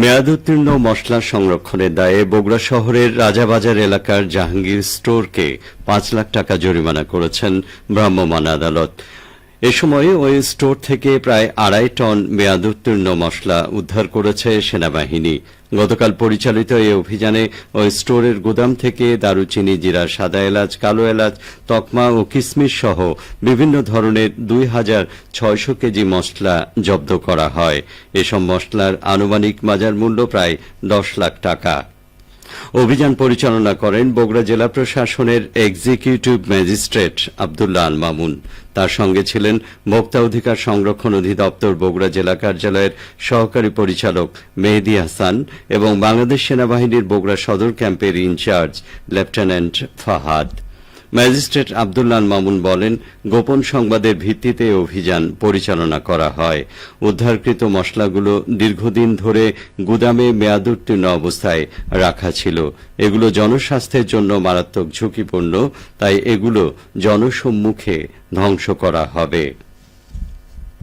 মেয়াদোত্তীর্ণ মশলা সংরক্ষণের দায়ে বগুড়া শহরের রাজাবাজার এলাকার জাহাঙ্গীর স্টোরকে ৫ লাখ টাকা জরিমানা করেছেন ভ্রাম্যমাণ আদালত। এ সময় ওই স্টোর থেকে প্রায় ২.৫ টন মেয়াদোত্তীর্ণ মশলা উদ্ধার করেছে সেনাবাহিনী। গতকাল পরিচালিত এই অভিযানে ওই স্টোরের গুদাম থেকে দারুচিনি, জিরা, সাদা এলাচ, কালো এলাচ, তকমা ও কিশমিশ সহ বিভিন্ন ধরনের ২,৬০০ কেজি মশলা জব্দ করা হয়। এসব মশলার আনুমানিক বাজার মূল্য প্রায় ১০ লাখ টাকা। অভিযান পরিচালনা করেন বগুড়া জেলা প্রশাসনের এক্সিকিউটিভ ম্যাজিস্ট্রেট আব্দুল্লাহ আল মামুন। তার সঙ্গে ছিলেন ভোক্তা অধিকার সংরক্ষণ অধিদপ্তর বগুড়া জেলা কার্যালয়ের সহকারী পরিচালক মেহেদী হাসান এবং বাংলাদেশ সেনাবাহিনীর বগুড়া সদর ক্যাম্পের incharge lieutenant Fahad. Magistrate Abdullah Al Mamun বলেন, গোপন সংবাদের ভিত্তিতে অভিযান পরিচালনা করা হয়। উদ্ধারকৃত মশলাগুলো দীর্ঘদিন ধরে গুদামে মেয়াদোত্তীর্ণ অবস্থায় রাখা ছিল। এগুলো জনস্বাস্থ্যের জন্য মারাত্মক ঝুঁকিপূর্ণ, তাই এগুলো জনসম্মুখে ধ্বংস করা হবে।